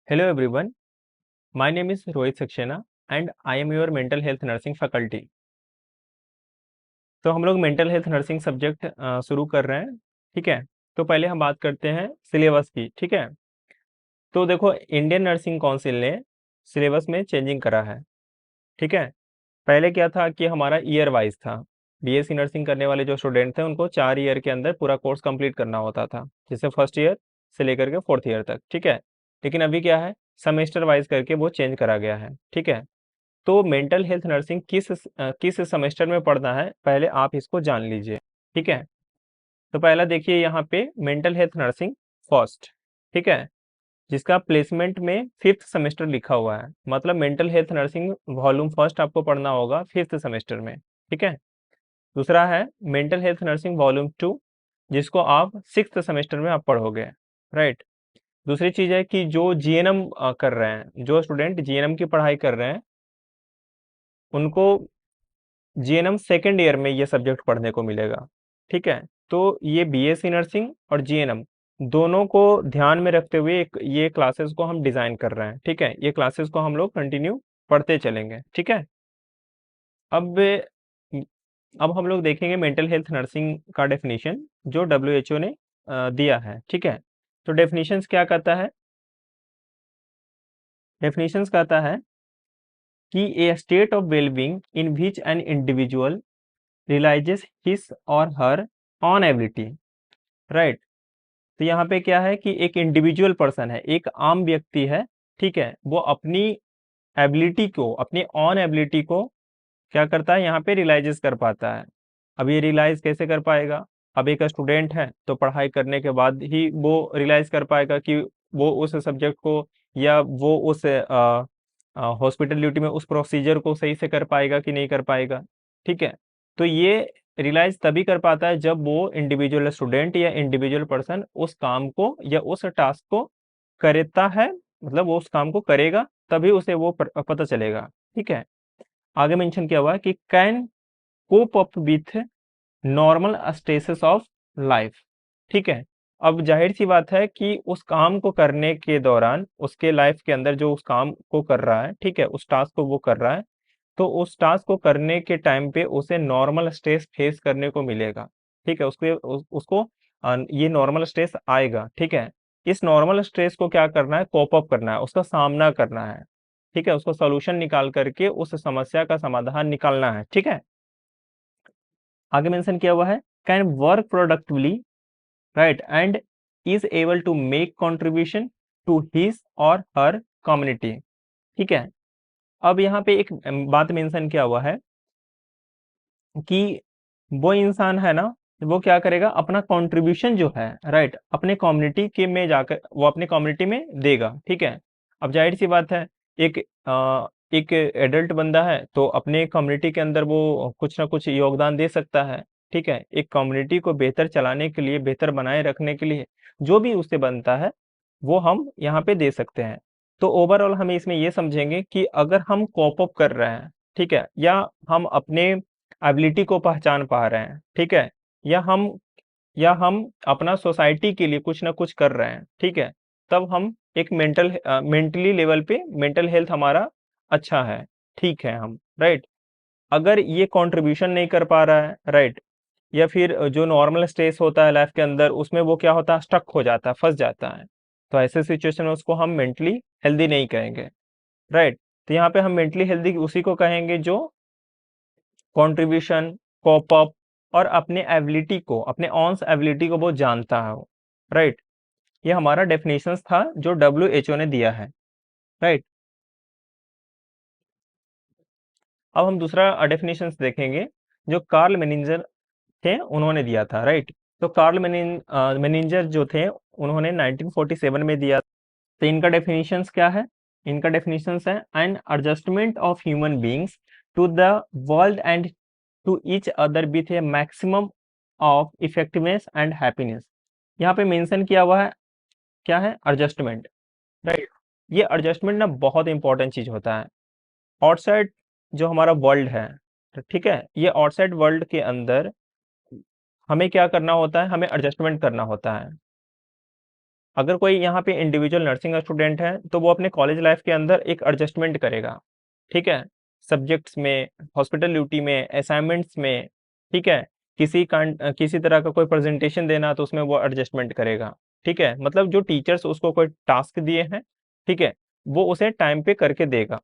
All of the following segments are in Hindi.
Hello everyone, my name is Rohit Saxena and I am your mental health nursing faculty। तो हम लोग मेंटल हेल्थ नर्सिंग सब्जेक्ट शुरू कर रहे हैं। ठीक है, तो पहले हम बात करते हैं सिलेबस की। ठीक है, तो देखो इंडियन नर्सिंग काउंसिल ने सिलेबस में चेंजिंग करा है। ठीक है, पहले क्या था कि हमारा ईयर वाइज था। बीएससी नर्सिंग करने वाले जो स्टूडेंट थे उनको 4 ईयर के अंदर पूरा कोर्स कंप्लीट करना होता था, जैसे फर्स्ट ईयर से लेकर के फोर्थ ईयर तक। ठीक है, लेकिन अभी क्या है, सेमेस्टर वाइज करके वो चेंज करा गया है। ठीक है, तो मेंटल हेल्थ नर्सिंग किस सेमेस्टर में पढ़ना है पहले आप इसको जान लीजिए। ठीक है, तो पहला देखिए यहाँ पे मेंटल हेल्थ नर्सिंग फर्स्ट। ठीक है, जिसका प्लेसमेंट में फिफ्थ सेमेस्टर लिखा हुआ है, मतलब mental health nursing volume first आपको पढ़ना होगा फिफ्थ सेमेस्टर में। ठीक है, दूसरा है mental health nursing volume two, जिसको आप सिक्स्थ सेमेस्टर में आप पढ़ोगे। राइट, दूसरी चीज है कि जो जीएनएम कर रहे हैं, जो स्टूडेंट जीएनएम की पढ़ाई कर रहे हैं उनको जीएनएम सेकेंड ईयर में ये सब्जेक्ट पढ़ने को मिलेगा। ठीक है, तो ये बीएससी नर्सिंग और जीएनएम दोनों को ध्यान में रखते हुए ये क्लासेस को हम डिजाइन कर रहे हैं। ठीक है, ये क्लासेस को हम लोग कंटिन्यू पढ़ते चलेंगे। ठीक है, अब अब हम लोग देखेंगे मेंटल हेल्थ नर्सिंग का डेफिनेशन जो डब्ल्यूएचओ ने दिया है। ठीक है, तो डेफिनेशंस क्या कहता है, डेफिनेशंस कहता है कि a state of wellbeing in which an individual realises his or her on ability. Right, तो यहाँ पे क्या है कि एक इंडिविजुअल पर्सन है, एक आम व्यक्ति है। ठीक है, वो अपनी एबिलिटी को, अपनी ऑन एबिलिटी को क्या करता है, यहाँ पे रियलाइजेस कर पाता है। अब ये रियलाइज कैसे कर पाएगा, अब एक स्टूडेंट है तो पढ़ाई करने के बाद ही वो रियलाइज कर पाएगा कि वो उस सब्जेक्ट को या वो उस हॉस्पिटल ड्यूटी में उस प्रोसीजर को सही से कर पाएगा कि नहीं कर पाएगा। ठीक है, तो ये रियलाइज तभी कर पाता है जब वो इंडिविजुअल स्टूडेंट या इंडिविजुअल पर्सन उस काम को या उस टास्क को करता है, मतलब वो उस काम को करेगा तभी उसे वो पता चलेगा। ठीक है, आगे मेंशन किया हुआ है कि can cope up with normal status of life. ठीक है, अब जाहिर सी बात है कि उस काम को करने के दौरान उसके लाइफ के अंदर जो उस काम को कर रहा है, ठीक है, उस टास्क को वो कर रहा है, तो उस टास्क को करने के टाइम पे उसे नॉर्मल स्ट्रेस फेस करने को मिलेगा। ठीक है, उसको ये नॉर्मल स्ट्रेस आएगा। ठीक है, इस नॉर्मल स्ट्रेस को क्या करना है, कोप अप करना है, उसका सामना करना है। ठीक है, उसको सोल्यूशन निकाल करके उस समस्या का समाधान निकालना है। ठीक है, आगे मेंशन किया हुआ है can work productively, right, and is able to make contribution to his or her community. ठीक है, अब यहाँ पे एक बात मेंशन किया हुआ है कि वो इंसान है ना, वो क्या करेगा, अपना कंट्रीब्यूशन जो है, राइट, अपने कम्युनिटी के में जाकर वो अपने कम्युनिटी में देगा। ठीक है, अब जाहिर सी बात है, एक एक एडल्ट बंदा है तो अपने कम्युनिटी के अंदर वो कुछ ना कुछ योगदान दे सकता है। ठीक है, एक कम्युनिटी को बेहतर चलाने के लिए, बेहतर बनाए रखने के लिए जो भी उससे बनता है वो हम यहाँ पे दे सकते हैं। तो ओवरऑल हमें इसमें ये समझेंगे कि अगर हम कॉप अप कर रहे हैं, ठीक है, या हम अपने एबिलिटी को पहचान पा रहे हैं, ठीक है, या हम या हम अपना सोसाइटी के लिए कुछ ना कुछ कर रहे हैं, ठीक है, तब हम एक मेंटली लेवल पे मेंटल हेल्थ हमारा अच्छा है, ठीक है हम, राइट। अगर ये कंट्रीब्यूशन नहीं कर पा रहा है, राइट, या फिर जो नॉर्मल स्ट्रेस होता है लाइफ के अंदर उसमें वो क्या होता है, स्टक हो जाता है, फंस जाता है, तो ऐसे सिचुएशन में उसको हम मेंटली हेल्दी नहीं कहेंगे। राइट, तो यहाँ पे हम मेंटली हेल्दी उसी को कहेंगे जो कंट्रीब्यूशन, कॉप अप और अपने एबिलिटी को, अपने ऑन्स एबिलिटी को वो जानता है। राइट, ये हमारा डेफिनेशन था जो डब्ल्यूएचओ ने दिया है। राइट, अब हम दूसरा डेफिनेशन देखेंगे जो कार्ल मेनिंजर थे उन्होंने दिया था। राइट, तो कार्ल मेनिंजर जो थे उन्होंने 1947 में दिया। तो इनका डेफिनेशंस क्या है, इनका डेफिनेशंस है an adjustment of human beings to the world and to each other with a maximum of effectiveness and happiness. यहाँ पे मेंशन किया हुआ है क्या है, एडजस्टमेंट। राइट, ये एडजस्टमेंट ना बहुत इंपॉर्टेंट चीज होता है। आउटसाइड जो हमारा वर्ल्ड है, तो ठीक है, ये आउटसाइड वर्ल्ड के अंदर हमें क्या करना होता है, हमें एडजस्टमेंट करना होता है। अगर कोई यहाँ पे इंडिविजुअल नर्सिंग स्टूडेंट है तो वो अपने कॉलेज लाइफ के अंदर एक एडजस्टमेंट करेगा, ठीक है, सब्जेक्ट्स में, हॉस्पिटल ड्यूटी में, असाइनमेंट्स में, ठीक है, किसी तरह का कोई प्रेजेंटेशन देना तो उसमें वो एडजस्टमेंट करेगा, ठीक है, मतलब जो टीचर्स उसको कोई टास्क दिए हैं, ठीक है, वो उसे टाइम पे करके देगा,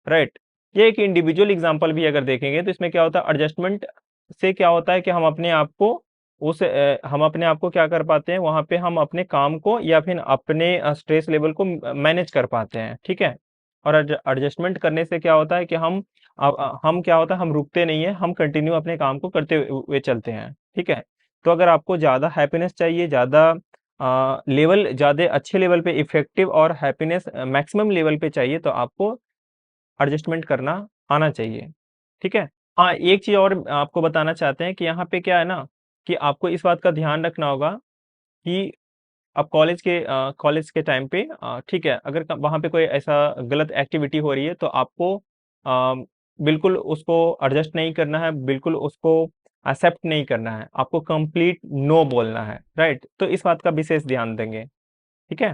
राइट। ये एक इंडिविजुअल एग्जांपल भी अगर देखेंगे तो इसमें क्या होता है, एडजस्टमेंट से क्या होता है कि हम अपने आप को क्या कर पाते हैं, वहां पे हम अपने काम को या फिर अपने स्ट्रेस लेवल को मैनेज कर पाते हैं, ठीक है। और एडजस्टमेंट करने से क्या होता है कि हम क्या होता है, हम रुकते नहीं है, हम कंटिन्यू अपने काम को करते हुए चलते हैं, ठीक है। तो अगर आपको ज़्यादा हैप्पीनेस चाहिए, ज़्यादा अच्छे लेवल पे इफेक्टिव और हैप्पीनेस मैक्सिमम लेवल पे चाहिए, तो आपको एडजस्टमेंट करना आना चाहिए, ठीक है। हाँ, एक चीज और आपको बताना चाहते हैं कि यहाँ पे क्या है ना, कि आपको इस बात का ध्यान रखना होगा कि अब कॉलेज के टाइम पे ठीक है, अगर वहाँ पे कोई ऐसा गलत एक्टिविटी हो रही है तो आपको अ, बिल्कुल उसको एडजस्ट नहीं करना है, बिल्कुल उसको एक्सेप्ट नहीं करना है, आपको कंप्लीट नो बोलना है, राइट। तो इस बात का विशेष ध्यान देंगे, ठीक है।